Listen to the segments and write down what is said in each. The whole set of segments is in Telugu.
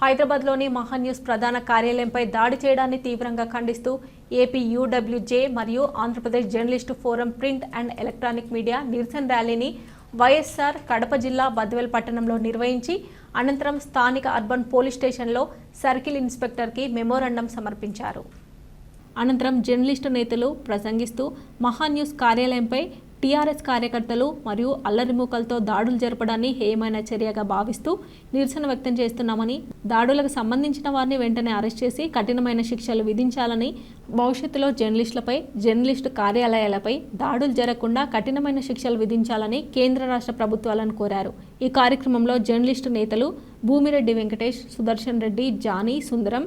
హైదరాబాద్లోని మహాన్యూస్ ప్రధాన కార్యాలయంపై దాడి చేయడాన్ని తీవ్రంగా ఖండిస్తూ ఏపీ యూడబ్ల్యూజే మరియు Andhra Pradesh journalist forum print and electronic media నిరసన ర్యాలీని వైఎస్ఆర్ కడప జిల్లా బద్వేల్ పట్టణంలో నిర్వహించి అనంతరం స్థానిక అర్బన్ పోలీస్ స్టేషన్లో సర్కిల్ ఇన్స్పెక్టర్కి మెమోరాండం సమర్పించారు. అనంతరం జర్నలిస్టు నేతలు ప్రసంగిస్తూ మహాన్యూస్ కార్యాలయంపై టీఆర్ఎస్ కార్యకర్తలు మరియు అల్లరిమూకలతో దాడులు జరపడాన్ని హేయమైన చర్యగా భావిస్తూ నిరసన వ్యక్తం చేస్తున్నామని, దాడులకు సంబంధించిన వారిని వెంటనే అరెస్ట్ చేసి కఠినమైన శిక్షలు విధించాలని, భవిష్యత్తులో జర్నలిస్టులపై, జర్నలిస్టు కార్యాలయాలపై దాడులు జరగకుండా కఠినమైన శిక్షలు విధించాలని కేంద్ర రాష్ట్ర ప్రభుత్వాలను కోరారు. ఈ కార్యక్రమంలో జర్నలిస్టు నేతలు భూమిరెడ్డి వెంకటేష్, సుదర్శన్ రెడ్డి, జానీ, సుందరం,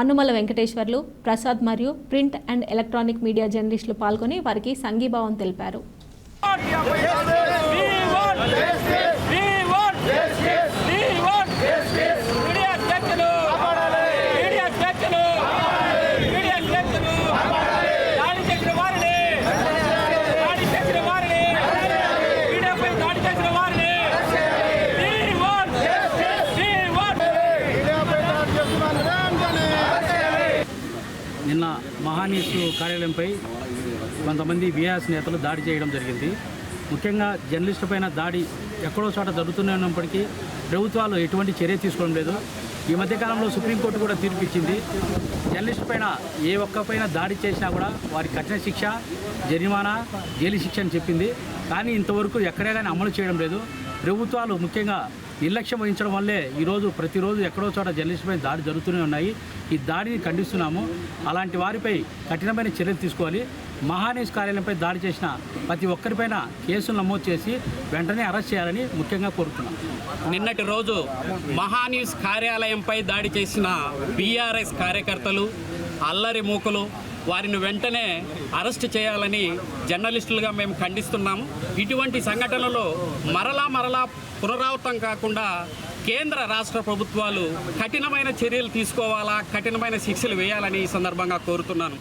అనుమల వెంకటేశ్వర్లు, ప్రసాద్ మరియు ప్రింట్ అండ్ ఎలక్ట్రానిక్ మీడియా జర్నలిస్టులు పాల్గొని వారికి సంఘీభావం తెలిపారు. నిన్న మహాన్యూస్ కార్యాలయంపై కొంతమంది బీఆర్ఎస్ నేతలు దాడి చేయడం జరిగింది. ముఖ్యంగా జర్నలిస్టు పైన దాడి ఎక్కడో చోట జరుగుతూనే ఉన్నప్పటికీ ప్రభుత్వాలు ఎటువంటి చర్య తీసుకోవడం లేదు. ఈ మధ్యకాలంలో సుప్రీంకోర్టు కూడా తీర్పు ఇచ్చింది. జర్నలిస్టు పైన ఏ ఒక్కపైన దాడి చేసినా కూడా వారికి కఠిన శిక్ష, జరిమానా, జైలు శిక్ష అని చెప్పింది. కానీ ఇంతవరకు ఎక్కడే కానీ అమలు చేయడం లేదు. ప్రభుత్వాలు ముఖ్యంగా నిర్లక్ష్యం వహించడం వల్లే ఈరోజు ప్రతిరోజు ఎక్కడో చోట జర్నలిస్టుపై దాడి జరుగుతూనే ఉన్నాయి. ఈ దాడిని ఖండిస్తున్నాము. అలాంటి వారిపై కఠినమైన చర్యలు తీసుకోవాలి. మహాన్యూస్ కార్యాలయంపై దాడి చేసిన ప్రతి ఒక్కరిపైన కేసులు నమోదు చేసి వెంటనే అరెస్ట్ చేయాలని ముఖ్యంగా కోరుతున్నాం. నిన్నటి రోజు మహాన్యూస్ కార్యాలయంపై దాడి చేసిన బీఆర్ఎస్ కార్యకర్తలు, అల్లరి మూకలు, వారిని వెంటనే అరెస్ట్ చేయాలని జర్నలిస్టులుగా మేము ఖండిస్తున్నాము. ఇటువంటి సంఘటనలు మరలా పునరావృతం కాకుండా కేంద్ర రాష్ట్ర ప్రభుత్వాలు కఠినమైన చర్యలు తీసుకోవాలా, కఠినమైన శిక్షలు వేయాలని ఈ సందర్భంగా కోరుతున్నాను.